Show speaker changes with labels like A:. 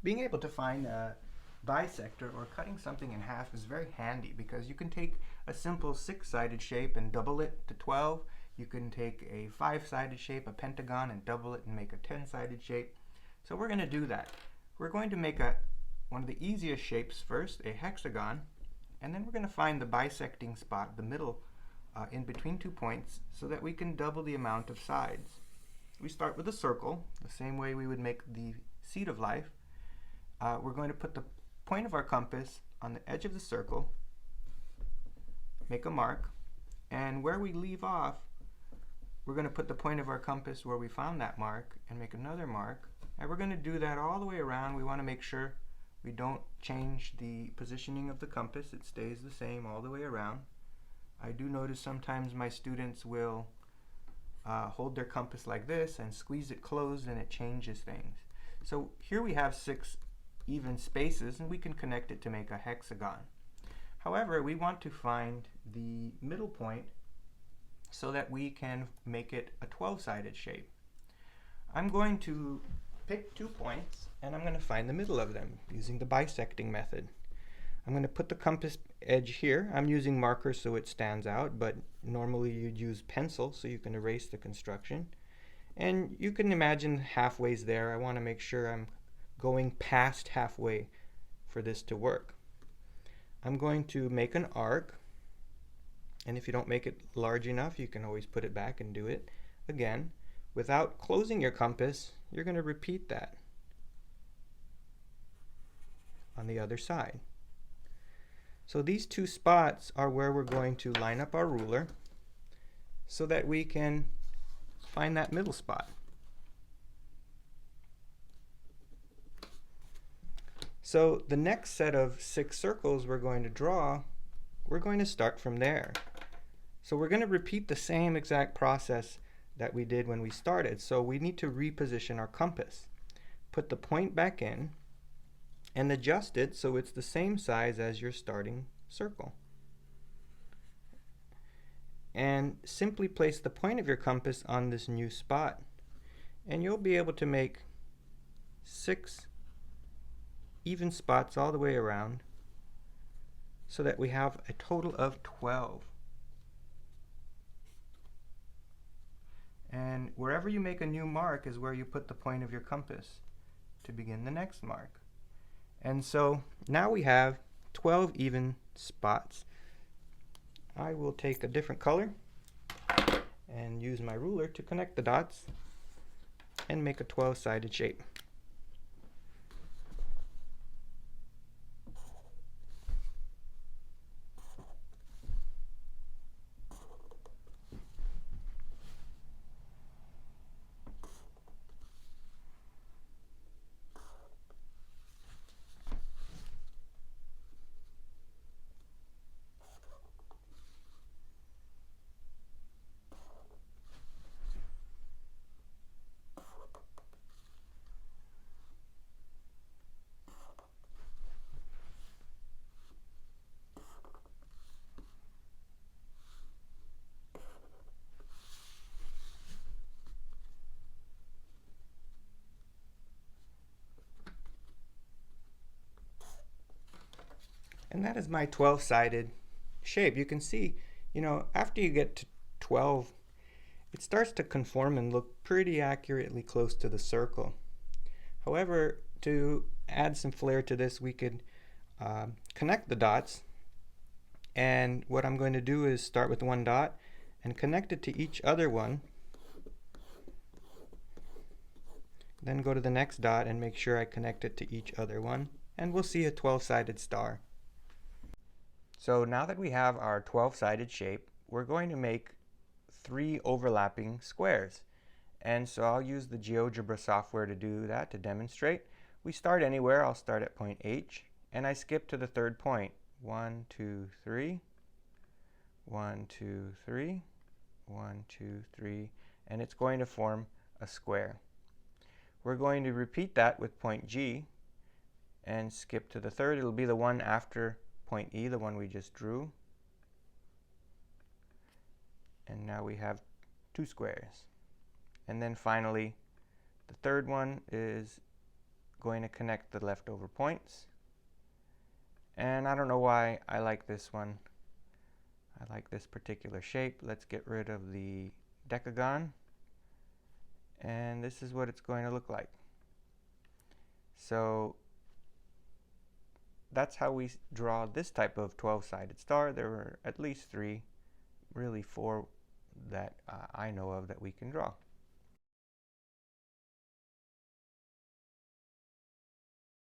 A: Being able to find a bisector or cutting something in half is very handy because you can take a simple 6-sided shape and double it to 12. You can take a 5-sided shape, a pentagon, and double it and make a 10-sided shape. So we're going to do that. We're going to make one of the easiest shapes first, a hexagon, and then we're going to find the bisecting spot, the middle, in between 2 points, so that we can double the amount of sides. We start with a circle, the same way we would make the seed of life. We're going to put the point of our compass on the edge of the circle, make a mark, and where we leave off, we're going to put the point of our compass where we found that mark and make another mark. And we're going to do that all the way around. We want to make sure we don't change the positioning of the compass. It stays the same all the way around. I do notice sometimes my students will hold their compass like this and squeeze it closed, and it changes things. So here we have 6 even spaces, and we can connect it to make a hexagon. However, we want to find the middle point so that we can make it a 12-sided shape. I'm going to pick 2 points, and I'm going to find the middle of them using the bisecting method. I'm going to put the compass edge here. I'm using markers so it stands out, but normally you'd use pencil so you can erase the construction. And you can imagine halfway's there. I want to make sure I'm going past halfway for this to work. I'm going to make an arc, and if you don't make it large enough, you can always put it back and do it again. Without closing your compass, you're going to repeat that on the other side. So these 2 spots are where we're going to line up our ruler so that we can find that middle spot. So the next set of 6 circles we're going to draw, we're going to start from there. So we're going to repeat the same exact process that we did when we started. So we need to reposition our compass. Put the point back in and adjust it so it's the same size as your starting circle. And simply place the point of your compass on this new spot, and you'll be able to make 6 even spots all the way around so that we have a total of 12. And wherever you make a new mark is where you put the point of your compass to begin the next mark. And so now we have 12 even spots. I will take a different color and use my ruler to connect the dots and make a 12-sided shape. And that is my 12-sided shape. You can see, after you get to 12, it starts to conform and look pretty accurately close to the circle. However, to add some flair to this, we could connect the dots. And what I'm going to do is start with 1 dot and connect it to each other one. Then go to the next dot and make sure I connect it to each other one. And we'll see a 12-sided star. So now that we have our 12-sided shape, we're going to make 3 overlapping squares. And so I'll use the GeoGebra software to do that, to demonstrate. We start anywhere. I'll start at point H, and I skip to the 3rd point. 1, 2, 3, 1, 2, 3, 1, 2, 3, and it's going to form a square. We're going to repeat that with point G and skip to the 3rd. It'll be the one after point E, the one we just drew. And now we have 2 squares. And then finally, the 3rd one is going to connect the leftover points. And I don't know why I like this one. I like this particular shape. Let's get rid of the decagon. And this is what it's going to look like. So that's how we draw this type of 12-sided star. There were at least 3, really 4 that I know of that we can draw.